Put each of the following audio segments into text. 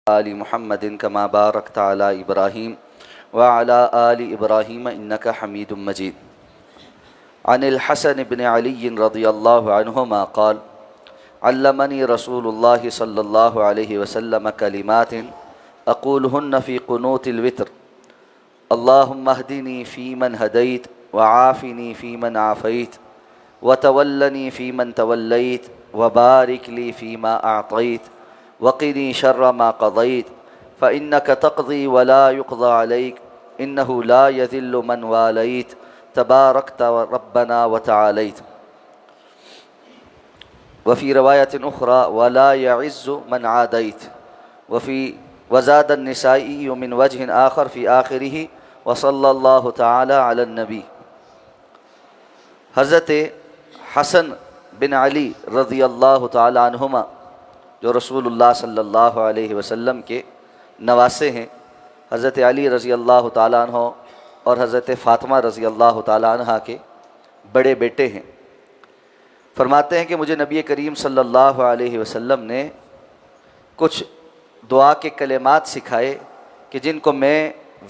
آل محمد كما باركت على إبراهيم وعلى آل إبراهيم إنك حميد مجيد. عن الحسن بن علي رضي الله عنهما قال: علمني رسول الله صلى الله عليه وسلم كلمات أقولهن في قنوت الوتر: اللهم اهدني فيمن هديت، وعافني فيمن عافيت، وتولني فيمن توليت، وبارك لي فيما أعطيت، وقني شر ما قضيت، فإنك تقضي ولا يقضى عليك، إنه لا يذل من واليت، تباركت ربنا وتعاليت. وفي رواية أخرى: ولا يعز من عاديت. وزاد النسائي من وجه آخر في آخره: وصلى الله تعالى على النبی. حضرت حسن بن علی رضی اللہ تعالی عنہما جو رسول اللہ صلی اللہ علیہ وسلم کے نواسے ہیں، حضرت علی رضی اللہ تعالیٰ عنہ اور حضرت فاطمہ رضی اللہ تعالیٰ عنہ کے بڑے بیٹے ہیں، فرماتے ہیں کہ مجھے نبی کریم صلی اللہ علیہ وسلم نے کچھ دعا کے کلمات سکھائے کہ جن کو میں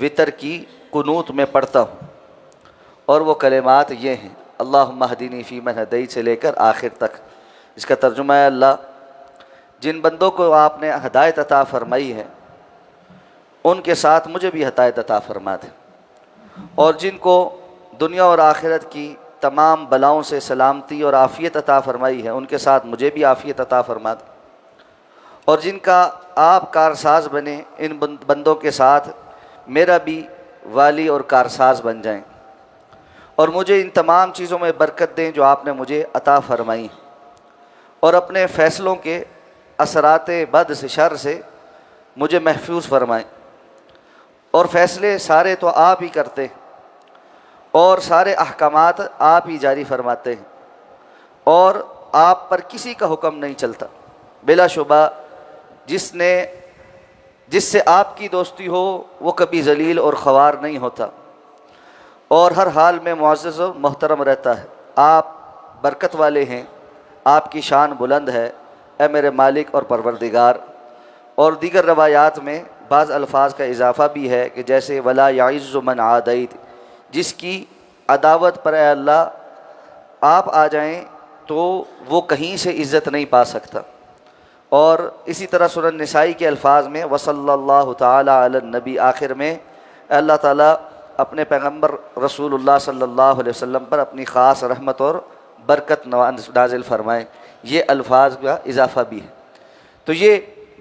وطر کی قنوت میں پڑھتا ہوں، اور وہ کلمات یہ ہیں: اللہم اہدنی فیمن ہدیت سے لے کر آخر تک. اس کا ترجمہ ہے: اللہ، جن بندوں کو آپ نے ہدایت عطا فرمائی ہے ان کے ساتھ مجھے بھی ہدایت عطا فرما دے، اور جن کو دنیا اور آخرت کی تمام بلاؤں سے سلامتی اور عافیت عطا فرمائی ہے ان کے ساتھ مجھے بھی عافیت عطا فرما دے، اور جن کا آپ کارساز بنے ان بندوں کے ساتھ میرا بھی والی اور کارساز بن جائیں، اور مجھے ان تمام چیزوں میں برکت دیں جو آپ نے مجھے عطا فرمائی، اور اپنے فیصلوں کے اثرات بد سے شر سے مجھے محفوظ فرمائیں. اور فیصلے سارے تو آپ ہی کرتے ہیں، اور سارے احکامات آپ ہی جاری فرماتے ہیں، اور آپ پر کسی کا حکم نہیں چلتا. بلا شبہ جس سے آپ کی دوستی ہو وہ کبھی ذلیل اور خوار نہیں ہوتا، اور ہر حال میں معزز و محترم رہتا ہے. آپ برکت والے ہیں، آپ کی شان بلند ہے اے میرے مالک اور پروردگار. اور دیگر روایات میں بعض الفاظ کا اضافہ بھی ہے کہ جیسے: ولا یعز من عادیت، جس کی عداوت پر اے اللہ آپ آ جائیں تو وہ کہیں سے عزت نہیں پا سکتا. اور اسی طرح سنن نسائی کے الفاظ میں وصلی اللہ تعالی علی النبی، آخر میں اللہ تعالیٰ اپنے پیغمبر رسول اللہ صلی اللہ علیہ وسلم پر اپنی خاص رحمت اور برکت نازل فرمائیں. یہ الفاظ کا اضافہ بھی ہے. تو یہ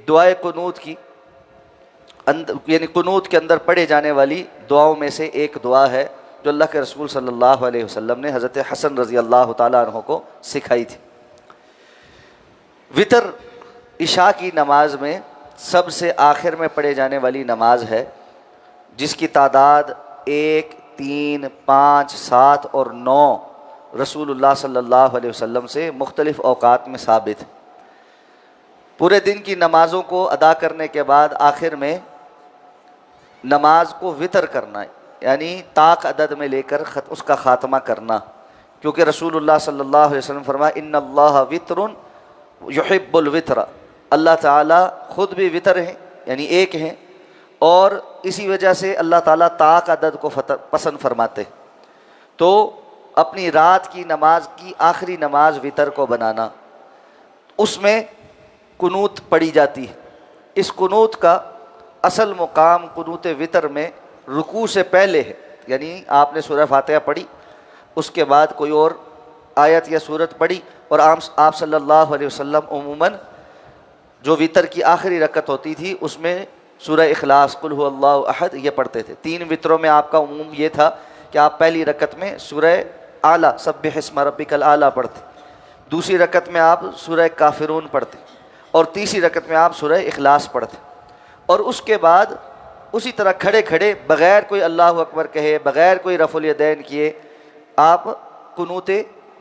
دعائے قنوت کی یعنی قنوت کے اندر پڑھے جانے والی دعاؤں میں سے ایک دعا ہے جو اللہ کے رسول صلی اللہ علیہ وسلم نے حضرت حسن رضی اللہ تعالیٰ عنہ کو سکھائی تھی. وطر عشاء کی نماز میں سب سے آخر میں پڑھے جانے والی نماز ہے، جس کی تعداد 1، 3، 5، 7 اور 9 رسول اللہ صلی اللہ علیہ وسلم سے مختلف اوقات میں ثابت ہے. پورے دن کی نمازوں کو ادا کرنے کے بعد آخر میں نماز کو وطر کرنا ہے، یعنی طاق عدد میں لے کر اس کا خاتمہ کرنا، کیونکہ رسول اللہ صلی اللہ علیہ وسلم فرمایا: ان اللہ وطر یحب الوطر، اللہ تعالیٰ خود بھی وطر ہیں یعنی ایک ہیں، اور اسی وجہ سے اللہ تعالیٰ طاق عدد کو پسند فرماتے. تو اپنی رات کی نماز کی آخری نماز وطر کو بنانا، اس میں قنوت پڑھی جاتی ہے. اس قنوت کا اصل مقام قنوت وطر میں رکوع سے پہلے ہے، یعنی آپ نے سورہ فاتحہ پڑھی، اس کے بعد کوئی اور آیت یا سورت پڑھی، اور آپ صلی اللہ علیہ وسلم عموماً جو وطر کی آخری رکعت ہوتی تھی اس میں سورہ اخلاص، قل هو اللہ احد، یہ پڑھتے تھے. 3 وطروں میں آپ کا عموم یہ تھا کہ آپ پہلی رکعت میں سورہ اعلیٰ سبح اسم ربک الاعلیٰ پڑھتے، دوسری رکعت میں آپ سورہ کافرون پڑھتے، اور تیسری رکعت میں آپ سورہ اخلاص پڑھتے. اور اس کے بعد اسی طرح کھڑے کھڑے بغیر کوئی اللہ اکبر کہے، بغیر کوئی رفع الیدین کیے آپ قنوت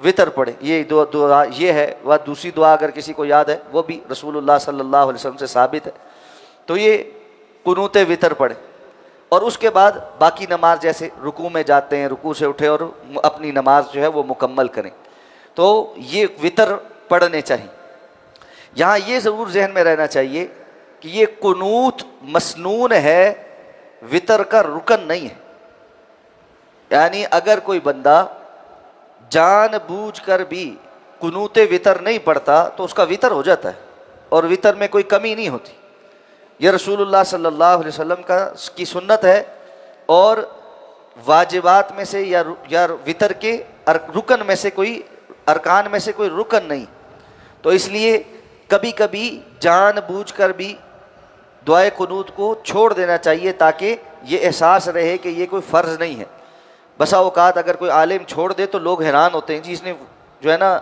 وطر پڑھیں. یہ دعا یہ ہے. و دوسری دعا اگر کسی کو یاد ہے وہ بھی رسول اللہ صلی اللہ علیہ وسلم سے ثابت ہے. تو یہ قنوت وطر پڑھیں، اور اس کے بعد باقی نماز جیسے رکوع میں جاتے ہیں، رکوع سے اٹھے اور اپنی نماز جو ہے وہ مکمل کریں. تو یہ وطر پڑھنے چاہیے. یہاں یہ ضرور ذہن میں رہنا چاہیے کہ یہ قنوت مسنون ہے، وطر کا رکن نہیں ہے۔ یعنی اگر کوئی بندہ جان بوجھ کر بھی قنوت وطر نہیں پڑھتا تو اس کا وطر ہو جاتا ہے، اور وطر میں کوئی کمی نہیں ہوتی۔ یہ رسول اللہ صلی اللہ علیہ وسلم کی سنت ہے، اور واجبات میں سے یا وطر کے رکن میں سے کوئی، ارکان میں سے کوئی رکن نہیں۔ تو اس لیے کبھی کبھی جان بوجھ کر بھی دعائے قنوت کو چھوڑ دینا چاہیے، تاکہ یہ احساس رہے کہ یہ کوئی فرض نہیں ہے۔ بسا اوقات اگر کوئی عالم چھوڑ دے تو لوگ حیران ہوتے ہیں، جی اس نے جو ہے نا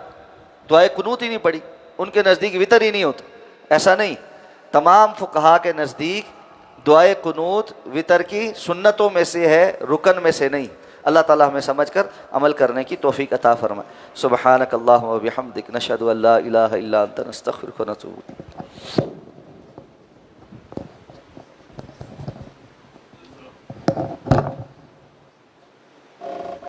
دعائے قنوت ہی نہیں پڑھی، ان کے نزدیک وطر ہی نہیں ہوتا۔ ایسا نہیں، تمام فقہا کے نزدیک دعائے قنوت وطر کی سنتوں میں سے ہے، رکن میں سے نہیں۔ اللہ تعالیٰ ہمیں سمجھ کر عمل کرنے کی توفیق عطا فرمائے۔ سبحانک اللہم و بحمدک، نشہد ان لا الہ الا انت، نستغفرک و نتوب۔